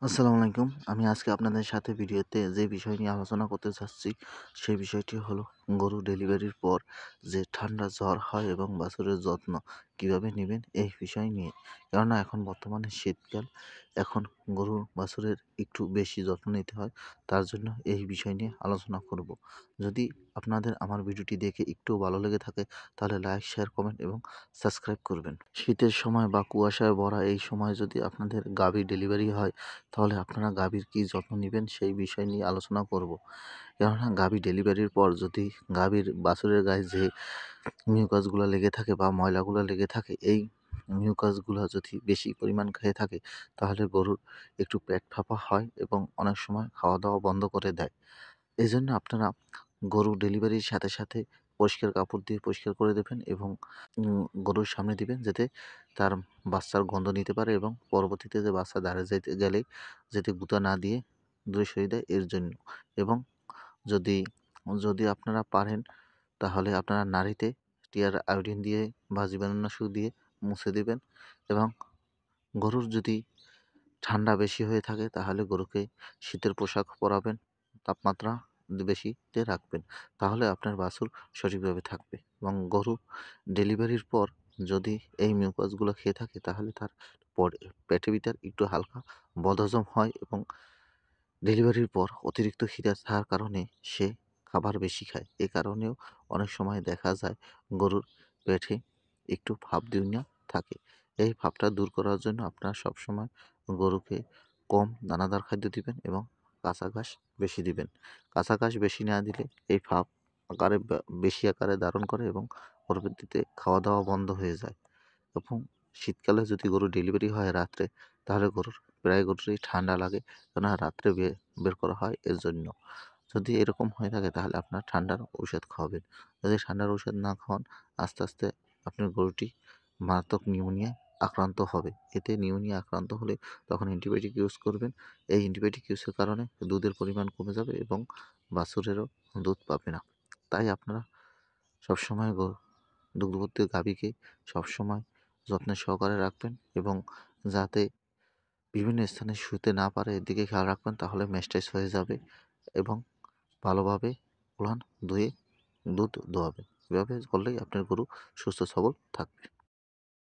আসসালামু আলাইকুম। আমি আজকে আপনাদের সাথে ভিডিওতে যে বিষয় নিয়ে আলোচনা করতে চাচ্ছি, সেই বিষয়টি হলো গরু ডেলিভারির পর যে ঠান্ডা জ্বর হয় এবং বাছুরের যত্ন কিভাবে নিবেন এই বিষয় নিয়ে। কেননা এখন বর্তমানে শীতকাল, এখন গরু বাছুরের একটু বেশি যত্ন নিতে হয়। তার জন্য এই বিষয় নিয়ে আলোচনা করব। যদি আপনাদের আমার ভিডিওটি দেখে একটুও ভালো লেগে থাকে তাহলে লাইক, শেয়ার, কমেন্ট এবং সাবস্ক্রাইব করবেন। শীতের সময় বা কুয়াশায় ভরা এই সময় যদি আপনাদের গাভী ডেলিভারি হয় তাহলে আপনারা গাভীর কী যত্ন নিবেন সেই বিষয় নিয়ে আলোচনা করব। কেননা গাভী ডেলিভারির পর যদি গাভীর বাছুরের গায়ে যে মিউকাসগুলো লেগে থাকে বা ময়লাগুলো লেগে থাকে, এই মিউকাসগুলো যদি বেশি পরিমাণ খেয়ে থাকে তাহলে গরুর একটু পেট ফাঁপা হয় এবং অনেক সময় খাওয়া দাওয়া বন্ধ করে দেয়। এজন্য আপনারা গরু ডেলিভারির সাথে সাথে পরিষ্কার কাপড় দিয়ে পরিষ্কার করে দেবেন এবং গরুর সামনে দিবেন যাতে তার বাচ্চার গন্ধ নিতে পারে এবং পরবর্তীতে যে বাচ্চা দাঁড়িয়ে যাইতে গেলেই যাতে গুঁতা না দিয়ে দূরে সরিয়ে দেয় এর জন্য। এবং যদি যদি আপনারা পারেন তাহলে আপনারা নাড়িতে টিয়ার আয়োডিন দিয়ে বা জীবাণুনাশক দিয়ে মুছে দিবেন। এবং গরুর যদি ঠান্ডা বেশি হয়ে থাকে তাহলে গরুকে শীতের পোশাক পরাবেন, তাপমাত্রা বেশিতে রাখবেন। তাহলে আপনার বাছুর সঠিকভাবে থাকবে। এবং গরু ডেলিভারির পর যদি এই মিউকাসগুলো খেয়ে থাকে তাহলে তার পেটের ভিতর একটু হালকা বদহজম হয় এবং ডেলিভারির পর অতিরিক্ত খিদে থাকার কারণে সে খাবার বেশি খায়। এ কারণেও অনেক সময় দেখা যায় গরুর পেটে একটু ভাপ দিউনা থাকে। এই ভাপটা দূর করার জন্য আপনারা সবসময় গরুকে কম দানাদার খাদ্য দিবেন এবং কাঁচা ঘাস বেশি দিবেন। কাঁচা ঘাস বেশি না দিলে এই ভাপ বেশি আকারে ধারণ করে এবং পরবর্তীতে খাওয়া দাওয়া বন্ধ হয়ে যায়। এবং শীতকালে যদি গরু ডেলিভারি হয় রাত্রে তাহলে প্রায় গরুরই ঠান্ডা লাগে, কেননা রাত্রে বের করা হয় এর জন্য। যদি এরকম হয়ে থাকে তাহলে আপনার ঠান্ডার ঔষধ খাওয়াবেন। যদি ঠান্ডার ঔষধ না খাওয়ান আস্তে আস্তে আপনার গরুটি মারাত্মক নিউমোনিয়ায় আক্রান্ত হবে। এতে নিউমোনিয়া আক্রান্ত হলে তখন অ্যান্টিবায়োটিক ইউজ করবেন। এই অ্যান্টিবায়োটিক ইউজের কারণে দুধের পরিমাণ কমে যাবে এবং বাছুরেরও দুধ পাবে না। তাই আপনারা সবসময় দুগ্ধবতী গাভীকে সবসময় যত্নের সহকারে রাখবেন এবং যাতে বিভিন্ন স্থানে শুতে না পারে এদিকে খেয়াল রাখবেন, তাহলে ম্যাস্টাইজ হয়ে যাবে এবং ভালোভাবে উলান ধুয়ে দুধ দোয়াবেন। এভাবে করলেই আপনার গরু সুস্থ সবল থাকবে।